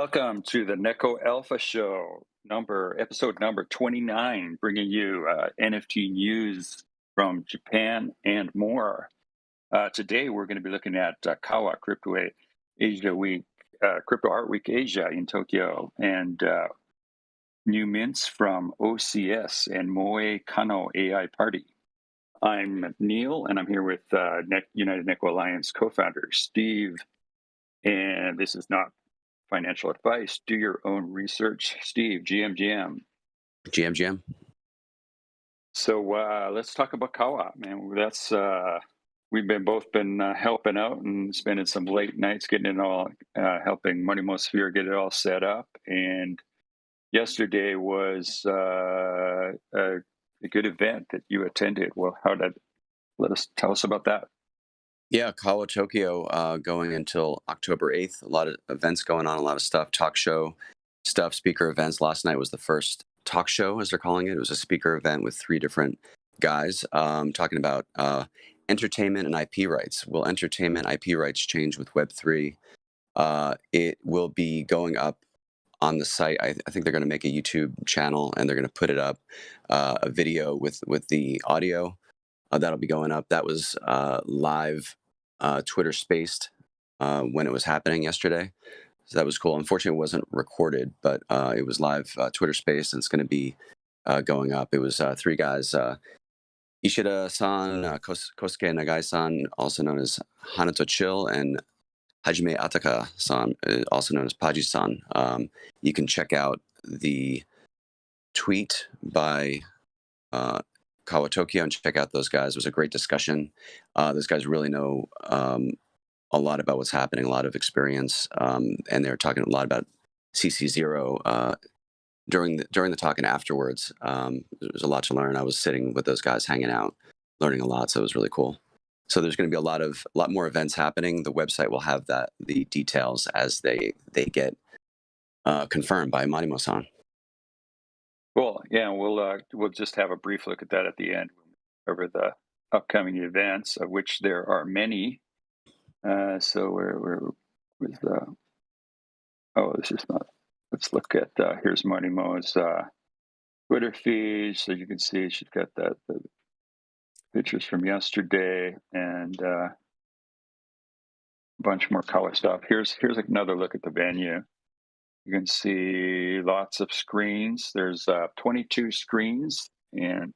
Welcome to the NEKO-ALPHA show, episode number 29, bringing you NFT news from Japan and more. Today, we're going to be looking at CAWA Asia Week, Crypto Art Week Asia in Tokyo, and new mints from OCS and MoeKanoA.I.Party. I'm Neil, and I'm here with United Neko Alliance co-founder Steve, and this is not financial advice. Do your own research. Steve, GM. So let's talk about CAWA, man. That's we've both been helping out and spending some late nights getting it all, helping MoeKanoA.I.Party get it all set up. And yesterday was a good event that you attended. Well, tell us about that. Yeah, CAWA Tokyo going until October 8th. A lot of events going on, a lot of stuff, talk show stuff, speaker events. Last night was the first talk show, as they're calling it. It was a speaker event with 3 different guys talking about entertainment and IP rights. Will entertainment IP rights change with Web3? It will be going up on the site. I think they're going to make a YouTube channel and they're going to put it up, a video with the audio. That'll be going up. That was live Twitter spaced when it was happening yesterday. So that was cool. Unfortunately, it wasn't recorded, but it was live Twitter spaced, and it's going to be going up. It was 3 guys, Ishida-san, Kosekei Nagai-san, also known as Hanatochill, and Hajime Ataka-san, also known as Paji-san. You can check out the tweet by CAWA Tokyo and check out those guys. It was a great discussion. Those guys really know a lot about what's happening, a lot of experience, and they're talking a lot about CC0 during the talk and afterwards. There was a lot to learn. I was sitting with those guys, hanging out, learning a lot, so it was really cool. So there's going to be a lot more events happening. The website will have the details as they get confirmed by MoeKanoA.I.Party. Cool. Yeah, we'll just have a brief look at that at the end. Over the upcoming events, of which there are many. So we're with this is not. Let's look at here's MoeKanoA.I.Party's Twitter feed, so you can see she's got the pictures from yesterday and a bunch more color stuff. Here's another look at the venue. You can see lots of screens. There's 22 screens, and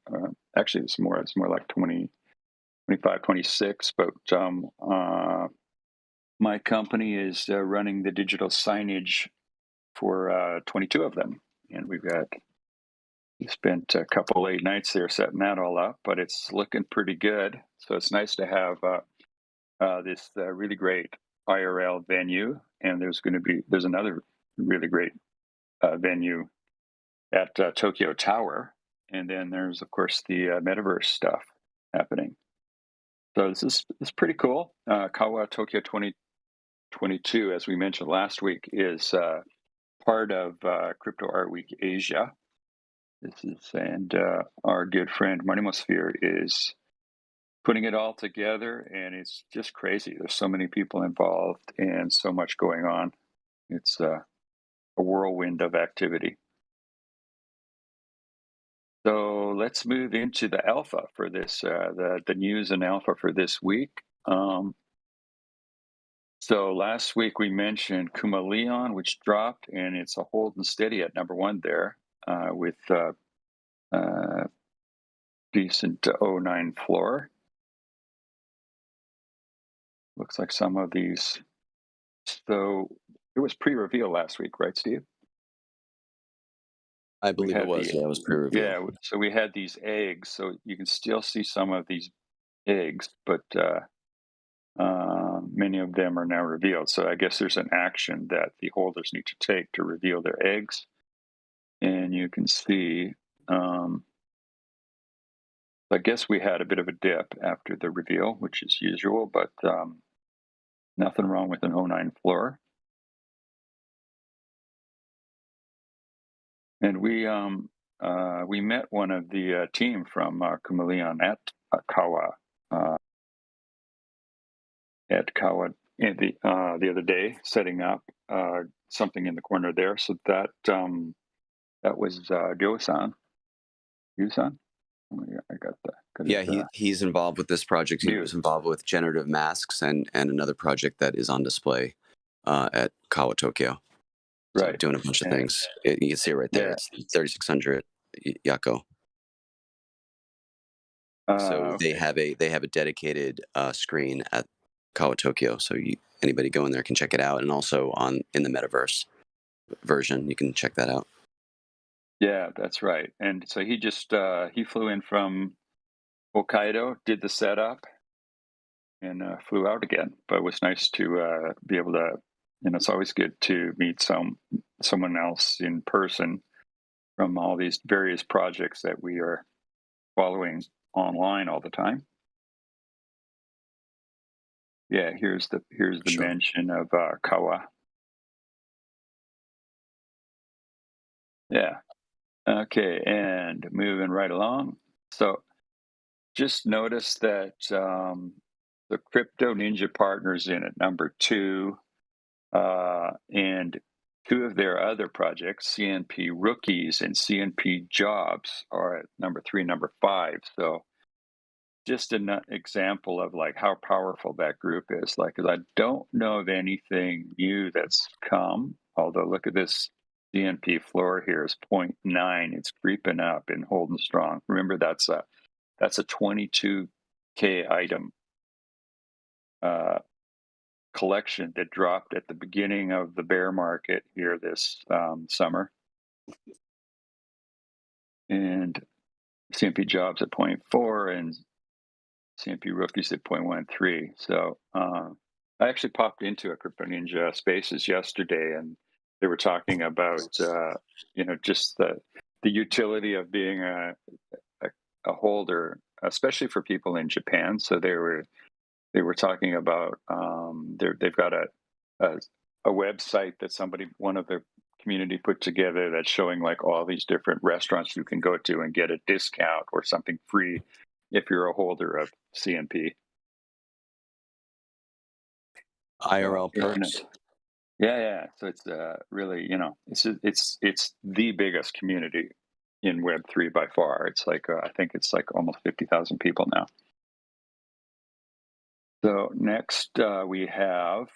actually it's more like 20, 25, 26. But my company is running the digital signage for 22 of them, and we spent a couple late nights there setting that all up. But it's looking pretty good. So it's nice to have this really great IRL venue, and there's another really great venue at Tokyo Tower, and then there's of course the metaverse stuff happening. So this is pretty cool. CAWA Tokyo 2022, as we mentioned last week, is part of Crypto Art Week Asia. And our good friend MoeKanoA.I.Party is putting it all together, and it's just crazy. There's so many people involved and so much going on. It's a whirlwind of activity. So let's move into the alpha for this, the news and alpha for this week. So last week we mentioned Kumaleon, which dropped, and it's a hold and steady at #1 there with decent 09 floor. Looks like some of these. So it was pre-reveal last week, right, Steve? I believe it was. It was pre-reveal. Yeah, so we had these eggs, so you can still see some of these eggs, but many of them are now revealed. So I guess there's an action that the holders need to take to reveal their eggs. And you can see, I guess we had a bit of a dip after the reveal, which is usual, but nothing wrong with an 09 floor. And we met one of the team from Kumaleon at CAWA the other day, setting up. something in the corner there. So that was Ryo-san. Ryu-san? Oh, yeah, I got that. Yeah, he's involved with this project. He was involved with generative masks and another project that is on display at CAWA Tokyo. So right, doing a bunch of things. You can see it right there. It's 3600 Yako. So they have a dedicated screen at CAWA Tokyo. So anybody go in there can check it out, and also in the metaverse version, you can check that out. Yeah, that's right. And so he just he flew in from Hokkaido, did the setup, and flew out again. But it was nice to be able to. It's always good to meet someone else in person from all these various projects that we are following online all the time. Yeah, here's the mention of CAWA. Yeah. Okay, and moving right along. So just notice that the Crypto Ninja partners in at number 2, and 2 of their other projects, CNP Rookies and CNP Jobs, are at number 3, number 5. So just an example of like how powerful that group is. Like, 'cause I don't know of anything new that's come. Although look at this CNP floor here is 0.9. It's creeping up and holding strong. Remember, that's a 22K item collection that dropped at the beginning of the bear market here this summer, and CNP Jobs at 0.4 and CNP Rookies at 0.13. So I actually popped into a Crypto Ninja Spaces yesterday, and they were talking about just the utility of being a holder, especially for people in Japan. So they were talking about they've got a website that one of the community put together that's showing like all these different restaurants you can go to and get a discount or something free if you're a holder of CNP. IRL perks. Yeah. So it's really, it's the biggest community in Web3 by far. It's like I think it's like almost 50,000 people now. So next we have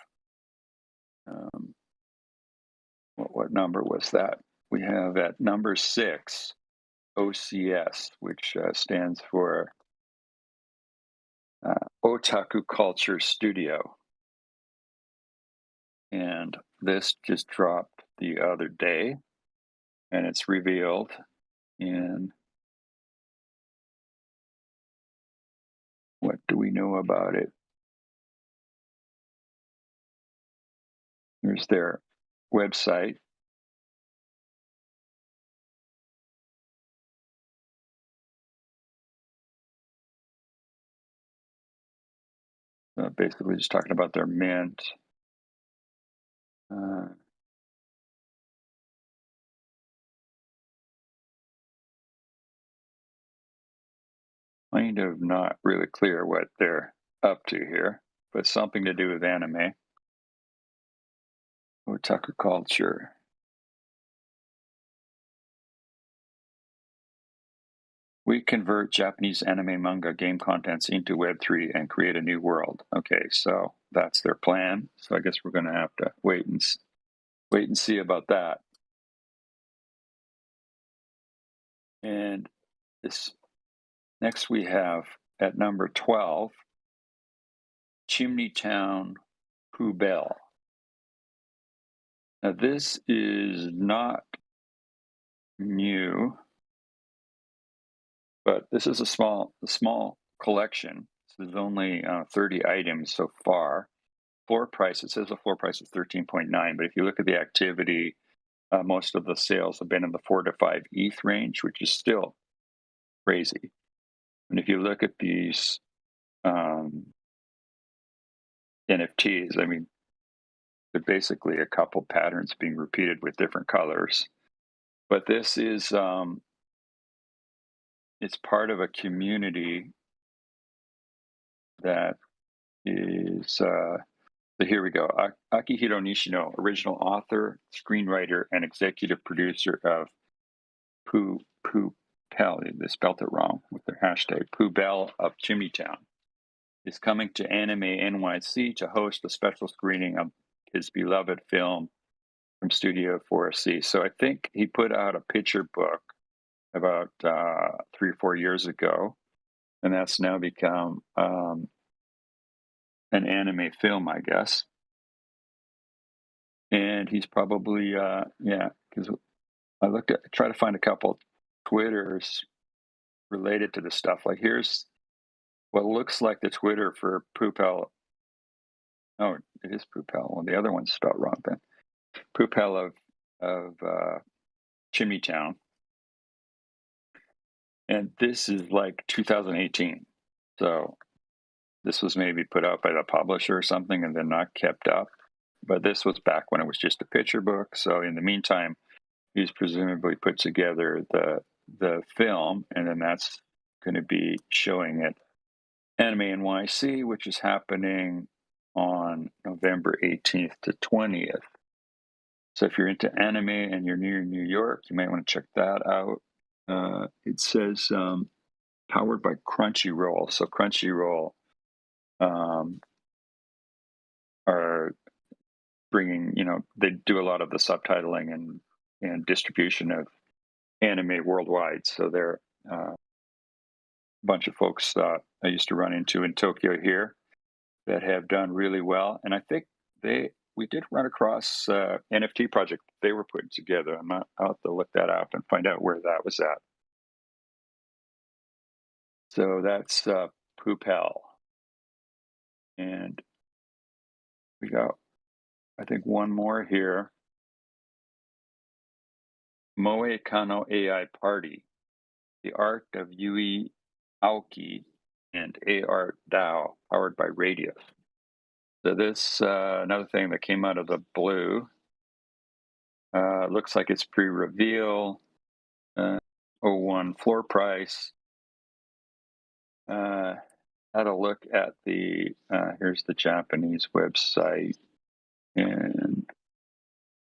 what number was that? We have at number 6 OCS, which stands for Otaku Culture Studio. And this just dropped the other day, and it's revealed in what do we know about it? Here's their website. Basically just talking about their mint. Kind of not really clear what they're up to here, but something to do with anime. Otaku culture. We convert Japanese anime, manga, game contents into Web3 and create a new world. Okay, so that's their plan. So I guess we're going to have to wait and see about that. And this next we have at number 12, Chimney Town Poubelle. Now this is not new, but this is a small collection. So there's only 30 items so far. Floor price, it says the floor price is 13.9, but if you look at the activity, most of the sales have been in the 4 to 5 ETH range, which is still crazy. And if you look at these NFTs, I mean, they're basically a couple patterns being repeated with different colors. But this is, it's part of a community that is So here we go. Akihiro Nishino, original author, screenwriter, and executive producer of Poo Pell. They spelt it wrong with their hashtag. Poo Bell of Chimney Town is coming to Anime NYC to host a special screening of his beloved film from Studio 4C. So I think he put out a picture book about 3 or 4 years ago, and that's now become an anime film, I guess. And he's probably because I tried to find a couple Twitters related to this stuff. Like here's what looks like the Twitter for Poopel. Oh, it is Poopel. Well, the other one's spelled wrong then. Poopel of Chimney Town. And this is like 2018. So this was maybe put out by the publisher or something and then not kept up. But this was back when it was just a picture book. So in the meantime, he's presumably put together the film, and then that's going to be showing at Anime NYC, which is happening on November 18th to 20th. So if you're into anime and you're near New York, you might want to check that out. It says powered by Crunchyroll. So Crunchyroll are bringing, they do a lot of the subtitling and distribution of anime worldwide. So they're a bunch of folks I used to run into in Tokyo here that have done really well. And I think we did run across NFT project they were putting together. I'll have to look that up and find out where that was at. So that's Poopel. And we got, I think, one more here. MoeKanoA.I.Party, the art of Yui Aoki and AR DAO, powered by Radius. So this, another thing that came out of the blue. Looks like it's pre-reveal, 01 floor price. Had a look at here's the Japanese website, and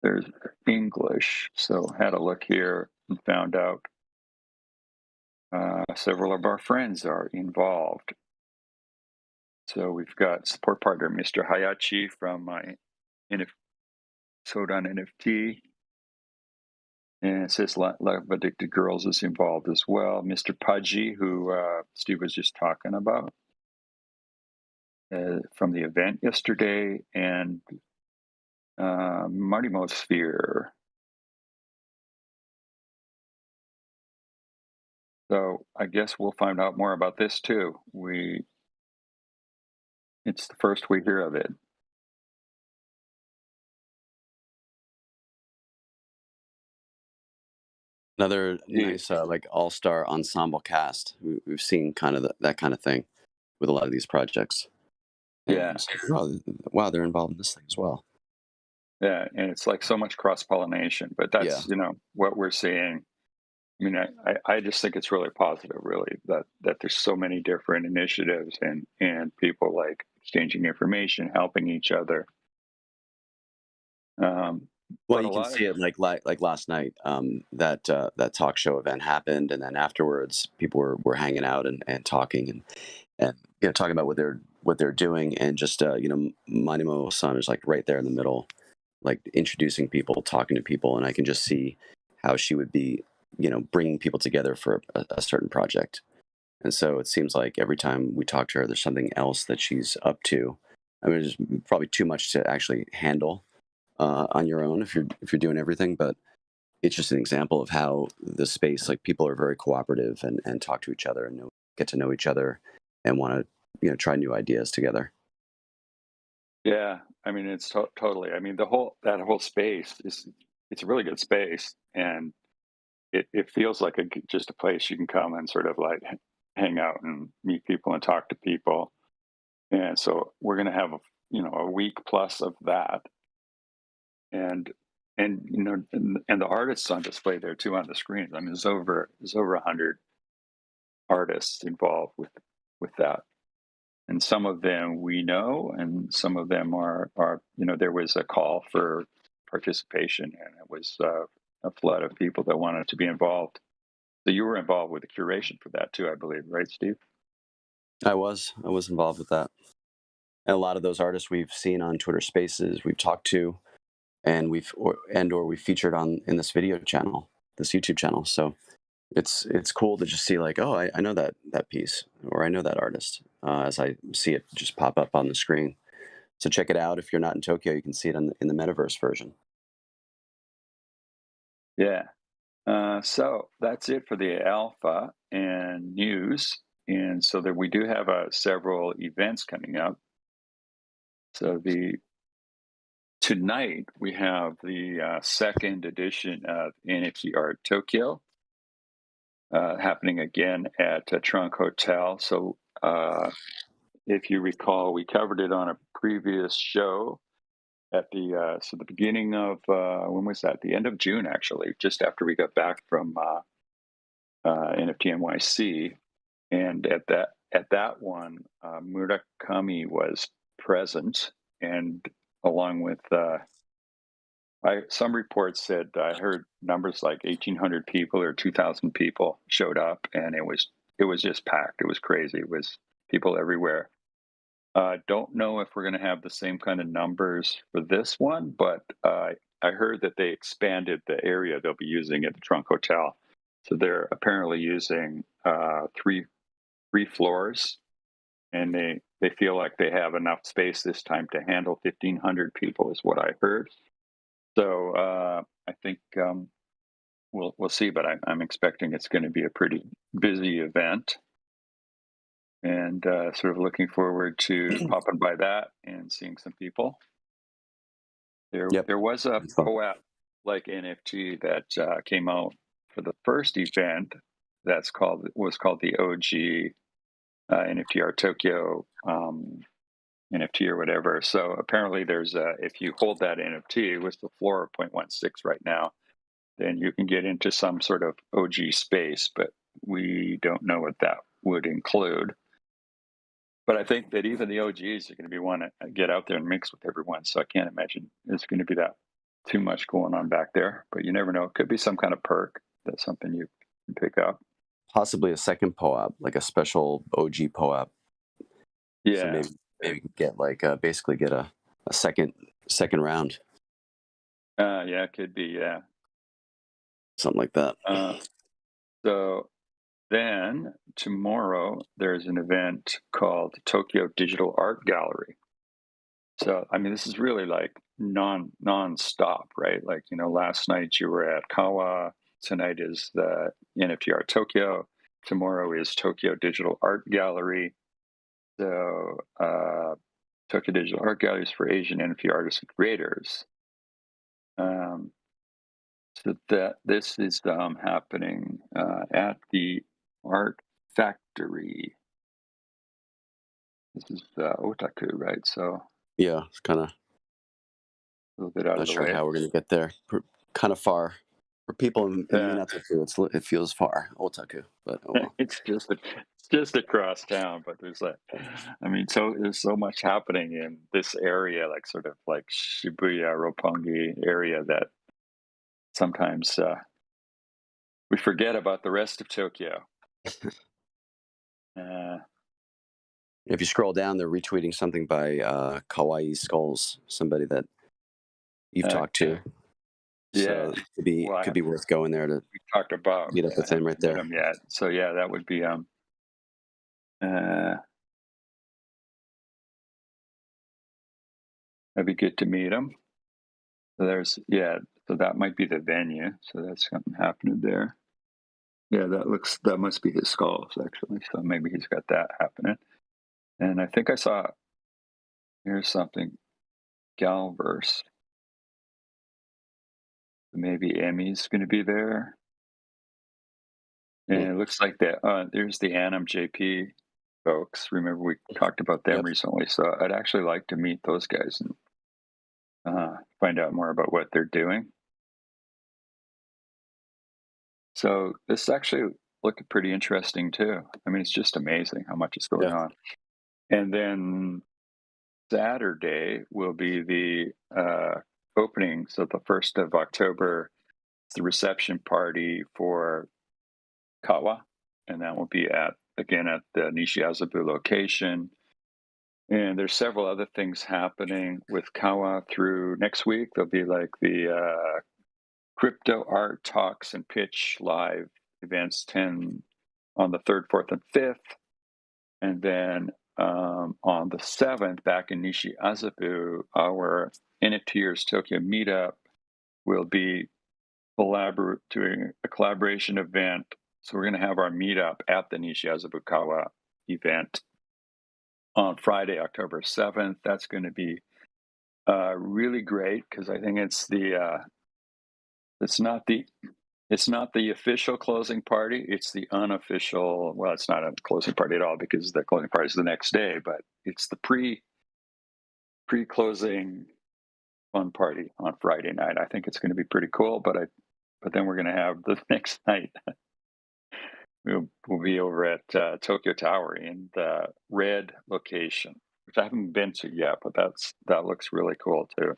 there's English. So had a look here and found out several of our friends are involved. So we've got support partner Mr. Hayachi from Sodan NFT. And it says Love Addicted Girls is involved as well. Mr. Paji, who Steve was just talking about from the event yesterday, and Marty Mosphere. So I guess we'll find out more about this too. It's the first we hear of it. Another nice like all-star ensemble cast. We've seen kind of that kind of thing with a lot of these projects. Yeah. Wow, they're involved in this thing as well. Yeah, and it's like so much cross-pollination, but that's what we're seeing. I mean, I just think it's really positive, really, that there's so many different initiatives and people like exchanging information, helping each other. Well, you can see it like last night. That talk show event happened, and then afterwards, people were hanging out and talking and talking about what they're doing, and just Manimo-san is like right there in the middle, like introducing people, talking to people, and I can just see how she would be bringing people together for a certain project. And so it seems like every time we talk to her, there's something else that she's up to. I mean, there's probably too much to actually handle on your own if you're doing everything, but it's just an example of how the space, like, people are very cooperative and talk to each other and get to know each other and want to try new ideas together. Yeah, I mean, it's totally. I mean, that whole space it's a really good space, and it feels like just a place you can come and sort of like hang out and meet people and talk to people. And so we're going to have a week plus of that, and the artists on display there too on the screens. I mean, there's over 100 artists involved with that, and some of them we know, and some of them are there was a call for participation, and it was a flood of people that wanted to be involved. So you were involved with the curation for that too, I believe, right, Steve? I was involved with that. And a lot of those artists we've seen on Twitter Spaces, we've talked to, and we featured on in this video channel, this YouTube channel. So it's cool to just see like, oh, I know that piece, or I know that artist, as I see it just pop up on the screen. So check it out. If you're not in Tokyo, you can see it in the metaverse version. Yeah. So that's it for the alpha and news. And so that we do have several events coming up. So tonight we have the second edition of NFT Art Tokyo happening again at Trunk Hotel. So if you recall, we covered it on a previous show at the beginning of when was that? The end of June, actually, just after we got back from NFT NYC. And at that one, Murakami was present, and along with some reports said I heard numbers like 1,800 people or 2,000 people showed up, and it was just packed. It was crazy. It was people everywhere. Don't know if we're going to have the same kind of numbers for this one, but I heard that they expanded the area they'll be using at the Trunk Hotel. So they're apparently using three floors, and they feel like they have enough space this time to handle 1,500 people, is what I heard. So I think we'll see, but I'm expecting it's going to be a pretty busy event, and sort of looking forward to popping by that and seeing some people. Yep. There was a CoAP like NFT that came out for the first event was called the OG NFT Art Tokyo NFT or whatever. So apparently there's if you hold that NFT with the floor of 0.16 right now, then you can get into some sort of OG space, but we don't know what that would include. But I think that even the OGs are going to be want to get out there and mix with everyone. So I can't imagine there's going to be that too much going on back there. But you never know. It could be some kind of perk. That's something you can pick up. Possibly a second POAP, like a special OG POAP. Yeah. So maybe get like basically get a second round. Yeah, it could be. Yeah. Something like that. So then tomorrow there's an event called Tokyo Digital Art Gallery. So I mean, this is really like non-stop, right? Like, last night you were at CAWA. Tonight is the NFT Art Tokyo. Tomorrow is Tokyo Digital Art Gallery. So Tokyo Digital Art Gallery is for Asian NFT artists and creators. So that this is happening at the Art Factory. This is Otaku, right? So yeah, it's kind of a little bit out not of the sure way. how we're gonna get there. Kind of far for people in Minato-ku. It feels far, Otaku, but oh well. It's just across town, but there's there's so much happening in this area, like sort of like Shibuya, Roppongi area, that sometimes we forget about the rest of Tokyo. If you scroll down, they're retweeting something by Kawaii Skulls, somebody that you've talked to. Yeah, So it could be worth going there to we talked about meet up with him right there. met him yet. So yeah, that would be that'd be good to meet him. So so that might be the venue. So that's something happening there. Yeah, that must be his skulls actually. So maybe he's got that happening. And I think I saw here's something Galverse. Maybe Emmy's going to be there. And it looks like there's the Anim JP folks. Remember we talked about them recently. So I'd actually like to meet those guys and find out more about what they're doing. So this actually looked pretty interesting too. I mean, it's just amazing how much is going on. And then Saturday will be the opening. So the 1st of October, it's the reception party for CAWA, and that will be again at the Nishiazabu location. And there's several other things happening with CAWA through next week. There'll be like the crypto art talks and pitch live events 10 on the 3rd, 4th, and 5th. And then on the 7th, back in Nishiazabu, our NFTers Tokyo meetup will be doing a collaboration event. So we're going to have our meetup at the Nishiazabu Kawa event on Friday, October 7th. That's going to be really great because I think it's not the official closing party. It's the unofficial. Well, it's not a closing party at all because the closing party is the next day. But it's the pre-closing fun party on Friday night. I think it's going to be pretty cool. But then we're going to have the next night. We'll be over at Tokyo Tower in the red location, which I haven't been to yet, but that looks really cool too.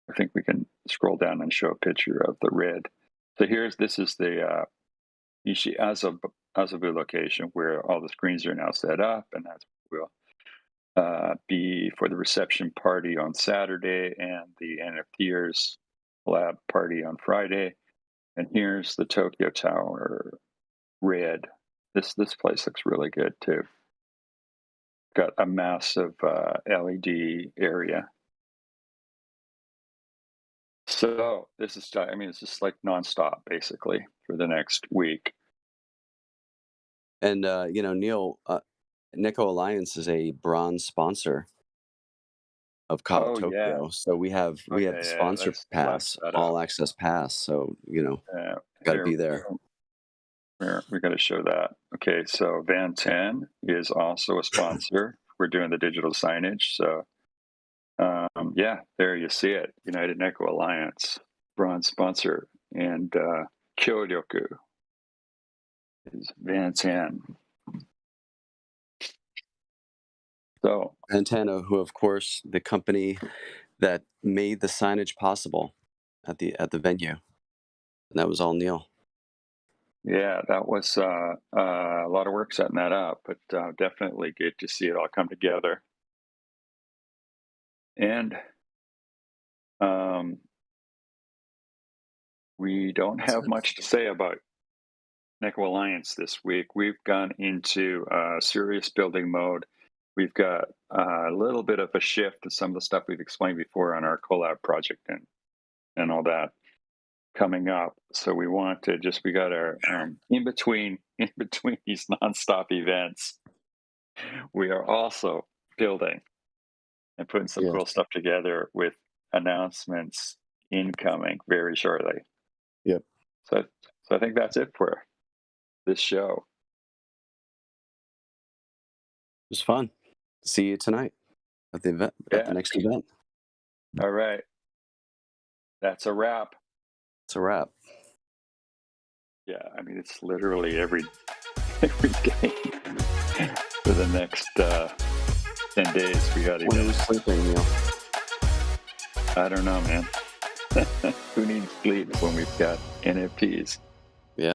I think we can scroll down and show a picture of the red. So this is the Nishiazabu location where all the screens are now set up, and that's will be for the reception party on Saturday and the NFTers lab party on Friday. And here's the Tokyo Tower red. This place looks really good too. Got a massive LED area. So this is, it's just like nonstop basically for the next week. And Neil, NEKO Alliance is a bronze sponsor of CAWA Tokyo. Yeah. So we have the sponsor pass, all access pass. So got to be there. We got to show that. Okay, so Van 10 is also a sponsor. We're doing the digital signage. So there you see it. United NEKO Alliance, bronze sponsor, and Kyoryoku is Van 10. So Antenna, who of course the company that made the signage possible at the venue, and that was all Neil. Yeah, that was a lot of work setting that up, but definitely good to see it all come together. And we don't have much to say about NEKO Alliance this week. We've gone into serious building mode. We've got a little bit of a shift to some of the stuff we've explained before on our collab project and all that coming up. So we got our in between these nonstop events, we are also building and putting some cool stuff together with announcements incoming very shortly. Yep. So I think that's it for this show. It was fun. See you tonight at the event, at the next event. All right. That's a wrap. It's a wrap. Yeah, it's literally every day for the next 10 days. We got to. When are you sleeping, Neil? I don't know, man. Who needs sleep when we've got NFTs?